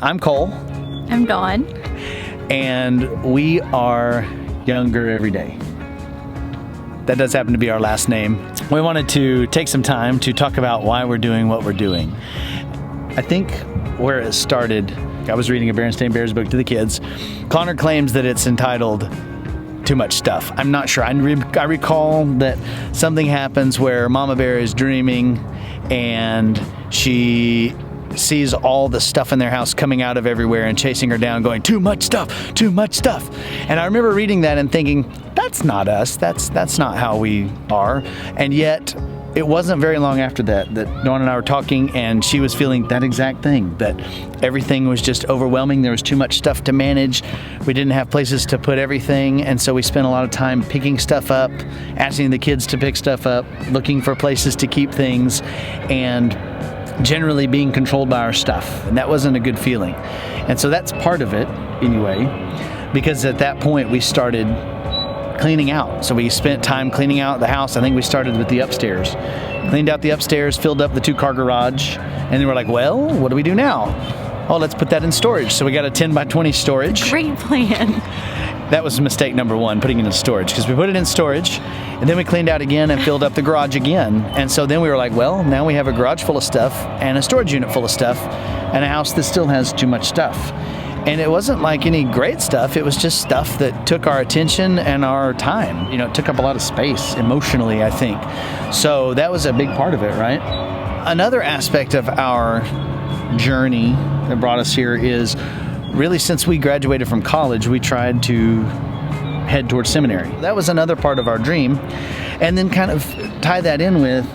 I'm Cole. I'm Dawn. And we are younger every day. That does happen to be our last name. We wanted to take some time to talk about why we're doing what we're doing. I think where it started, I was reading a Berenstain Bears book to the kids. Connor claims that it's entitled Too Much Stuff. I'm not sure. I recall that something happens where Mama Bear is dreaming and she sees all the stuff in their house coming out of everywhere and chasing her down, going, too much stuff, too much stuff. And I remember reading that and thinking, that's not us. That's not how we are. And yet it wasn't very long after that Dawn and I were talking, and she was feeling that exact thing, that everything was just overwhelming. There was too much stuff to manage. We didn't have places to put everything. And so we spent a lot of time picking stuff up, asking the kids to pick stuff up, looking for places to keep things, and generally being controlled by our stuff. And that wasn't a good feeling. And so that's part of it anyway, because at that point we started cleaning out. So we spent time cleaning out the house. I think we started with the upstairs. Cleaned out the upstairs, filled up the 2-car garage, and then we're like, well, what do we do now? Oh, let's put that in storage. So we got a 10 by 20 storage. Great plan. That was mistake number one, putting it in storage, because we put it in storage and then we cleaned out again and filled up the garage again. And so then we were like, well, now we have a garage full of stuff and a storage unit full of stuff and a house that still has too much stuff. And it wasn't like any great stuff. It was just stuff that took our attention and our time. You know, it took up a lot of space emotionally, I think. So that was a big part of it, right? Another aspect of our journey that brought us here is really, since we graduated from college, we tried to head towards seminary. That was another part of our dream. And then kind of tie that in with,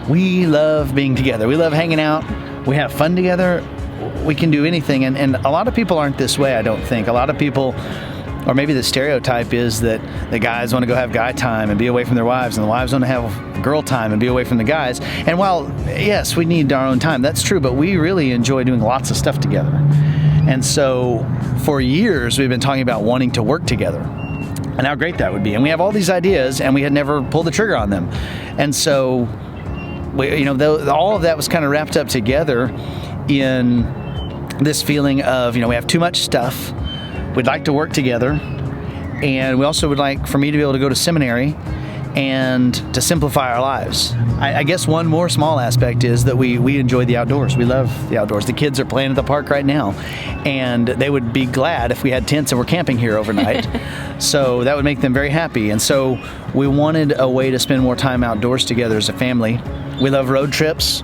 we love being together. We love hanging out. We have fun together. We can do anything. And a lot of people aren't this way, I don't think. A lot of people, or maybe the stereotype is that the guys want to go have guy time and be away from their wives, and the wives want to have girl time and be away from the guys. And while, yes, we need our own time, that's true, but we really enjoy doing lots of stuff together. And so for years, we've been talking about wanting to work together and how great that would be. And we have all these ideas, and we had never pulled the trigger on them. And so, all of that was kind of wrapped up together in this feeling of, we have too much stuff. We'd like to work together. And we also would like for me to be able to go to seminary and to simplify our lives. I guess one more small aspect is that we enjoy the outdoors. We love the outdoors. The kids are playing at the park right now, and they would be glad if we had tents and we're camping here overnight. So that would make them very happy. And so we wanted a way to spend more time outdoors together as a family. We love road trips.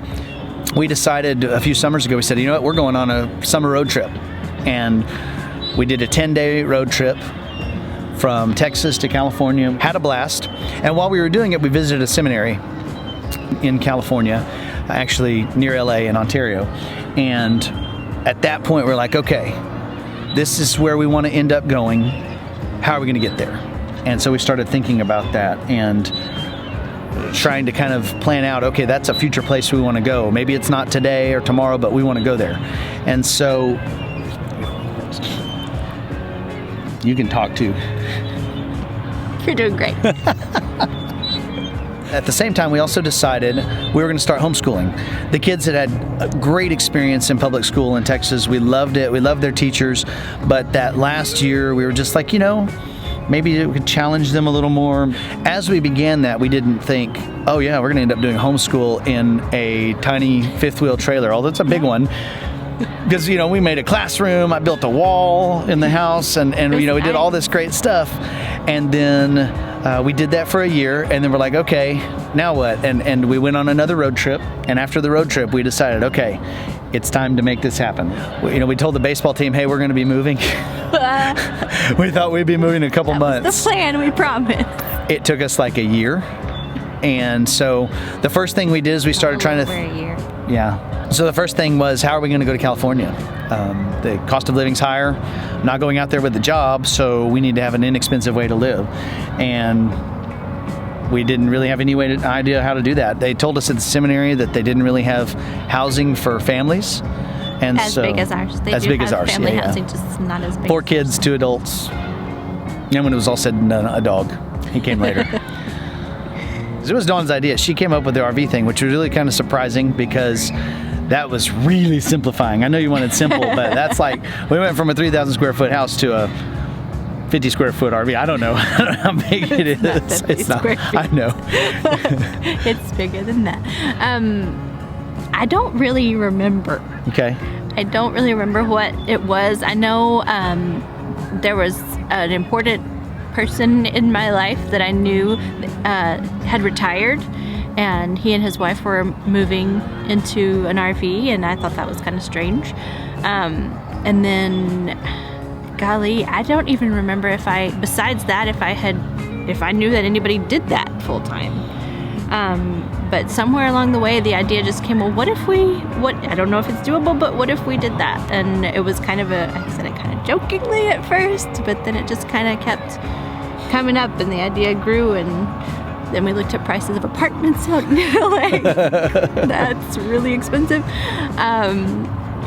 We decided a few summers ago, we said, you know what, we're going on a summer road trip. And we did a 10-day road trip from Texas to California, had a blast. And while we were doing it, we visited a seminary in California, actually near LA in Ontario. And at that point, we're like, okay, this is where we want to end up going. How are we going to get there? And so we started thinking about that and trying to kind of plan out, okay, that's a future place we want to go. Maybe it's not today or tomorrow, but we want to go there. And so you can talk too. You're doing great. At the same time, we also decided we were going to start homeschooling. The kids had a great experience in public school in Texas. We loved it. We loved their teachers. But that last year, we were just like, maybe we could challenge them a little more. As we began that, we didn't think, oh yeah, we're going to end up doing homeschool in a tiny fifth-wheel trailer, although it's a big one. Because, we made a classroom, I built a wall in the house, and we did all this great stuff. And then we did that for a year, and then we're like, okay, now what? And we went on another road trip, and after the road trip, we decided, okay, it's time to make this happen. We told the baseball team, hey, we're going to be moving. We thought we'd be moving in a couple months. The plan, we promised. It took us like a year. And so the first thing we did is we started trying to... Over a year. Yeah. So the first thing was, how are we going to go to California? The cost of living's higher. I'm not going out there with a job, so we need to have an inexpensive way to live. And we didn't really have any idea how to do that. They told us at the seminary that they didn't really have housing for families. And as big as ours. They as do big have as ours. Family Yeah. housing, just not as big. 4 kids, 2 adults. And when it was all said and done, a dog. He came later. It was Dawn's idea. She came up with the RV thing, which was really kind of surprising because that was really simplifying. I know you wanted simple, but that's like, we went from a 3,000 square foot house to a 50 square foot RV. I don't know how big it is. It's not 50 square feet. I know. It's bigger than that. I don't really remember. Okay. I don't really remember what it was. I know there was an important person in my life that I knew had retired, and he and his wife were moving into an RV, and I thought that was kind of strange. And then, golly, I don't even remember if I knew that anybody did that full time. But somewhere along the way, the idea just came, well, I don't know if it's doable, but what if we did that? And it was kind of I said it kind of jokingly at first, but then it just kind of kept coming up, and the idea grew, and then we looked at prices of apartments out in LA. That's really expensive.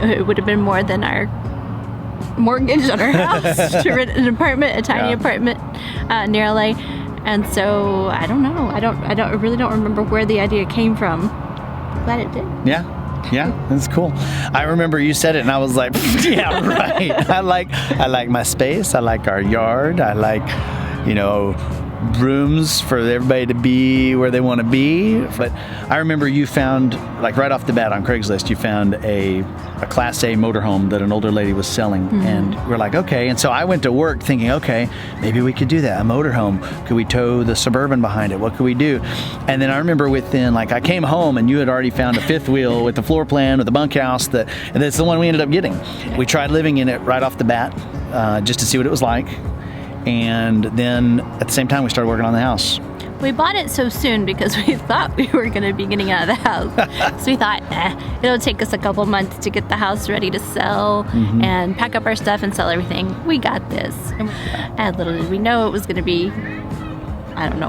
It would have been more than our mortgage on our house to rent an apartment, a tiny apartment near LA. And so I don't know. I really don't remember where the idea came from. Glad it did. Yeah, that's cool. I remember you said it, and I was like, yeah, right. I like my space. I like our yard. I like, rooms for everybody to be where they want to be. But I remember you found, like right off the bat on Craigslist, you found a Class A motorhome that an older lady was selling. Mm-hmm. And we're like, okay. And so I went to work thinking, okay, maybe we could do that, a motorhome. Could we tow the Suburban behind it? What could we do? And then I remember I came home and you had already found a fifth wheel with the floor plan, with the bunkhouse, and that's the one we ended up getting. We tried living in it right off the bat just to see what it was like. And then at the same time, we started working on the house. We bought it so soon because we thought we were going to be getting out of the house. So we thought, it'll take us a couple months to get the house ready to sell and pack up our stuff and sell everything. We got this. And little did we know it was going to be,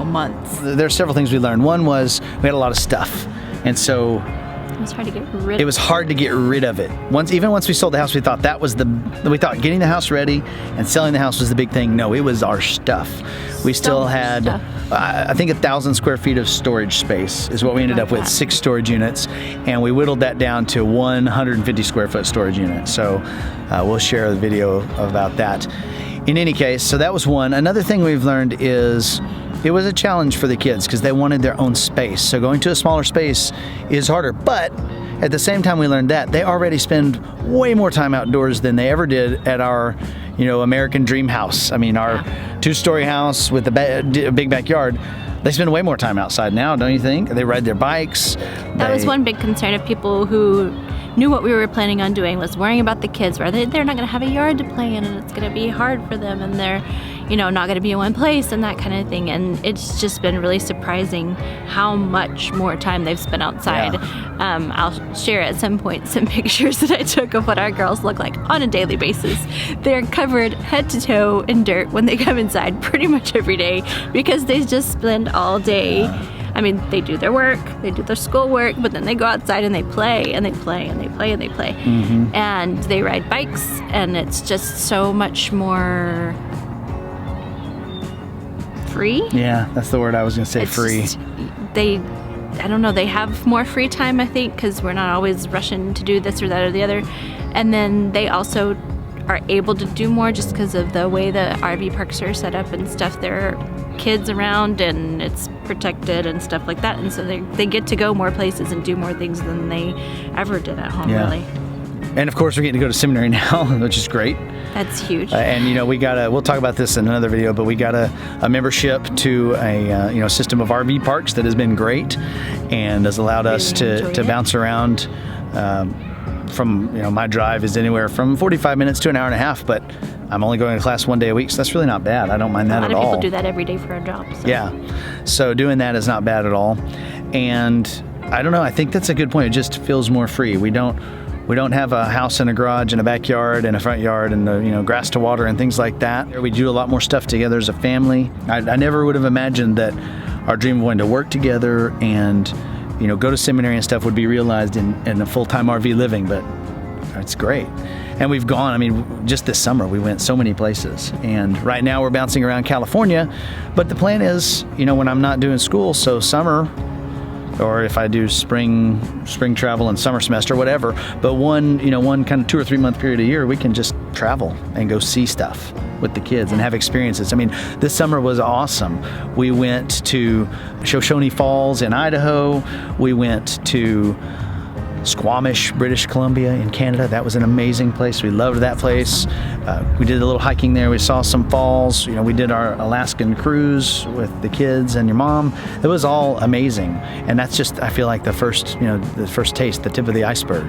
months. There's several things we learned. One was we had a lot of stuff. And so it was hard to get rid of it. It was hard to get rid of it. Even once we sold the house, we thought getting the house ready and selling the house was the big thing. No, it was our stuff. We still had, I think 1,000 square feet of storage space is what we ended up with, 6 storage units. And we whittled that down to 150 square foot storage unit. So we'll share the video about that. In any case, so that was one. Another thing we've learned is it was a challenge for the kids because they wanted their own space. So going to a smaller space is harder. But at the same time we learned that, they already spend way more time outdoors than they ever did at our, American dream house. I mean, our 2-story house with a big backyard. They spend way more time outside now, don't you think? They ride their bikes. That was one big concern of people who knew what we were planning on doing, was worrying about the kids, where they're not going to have a yard to play in, and it's going to be hard for them, and they're not going to be in one place and that kind of thing. And it's just been really surprising how much more time they've spent outside. Yeah. I'll share at some point some pictures that I took of what our girls look like on a daily basis. They're covered head to toe in dirt when they come inside pretty much every day because they just spend all day. I mean, they do their work, they do their schoolwork, but then they go outside and they play and they play and they play and they play. Mm-hmm. And they ride bikes, and it's just so much more free. Yeah, that's the word I was going to say, free. They have more free time, I think, because we're not always rushing to do this or that or the other. And then they also are able to do more just because of the way the RV parks are set up and stuff. There are kids around and it's protected and stuff like that. And so they get to go more places and do more things than they ever did at home, really. And of course, we're getting to go to seminary now, which is great. That's huge. And we'll talk about this in another video, but we got a membership to a system of RV parks that has been great and has allowed us to bounce around. From my drive is anywhere from 45 minutes to an hour and a half, but I'm only going to class 1 day a week, so that's really not bad. I don't mind that at all. A lot of people do that every day for a job. So. Yeah, so doing that is not bad at all. And I don't know, I think that's a good point. It just feels more free. We don't have a house and a garage and a backyard and a front yard and grass to water and things like that. We do a lot more stuff together as a family. I never would have imagined that our dream of wanting to work together and go to seminary and stuff would be realized in a full-time RV living, but it's great. And we've gone, just this summer, we went so many places. And right now we're bouncing around California, but the plan is, when I'm not doing school, so summer, or if I do spring travel and summer semester, whatever. But one kind of 2 or 3 month period a year, we can just travel and go see stuff with the kids and have experiences. I mean, this summer was awesome. We went to Shoshone Falls in Idaho. We went to Squamish, British Columbia in Canada. That was an amazing place. We loved that place. We did a little hiking there. We saw some falls. We did our Alaskan cruise with the kids and your mom. It was all amazing. And that's just, I feel like the first taste, the tip of the iceberg.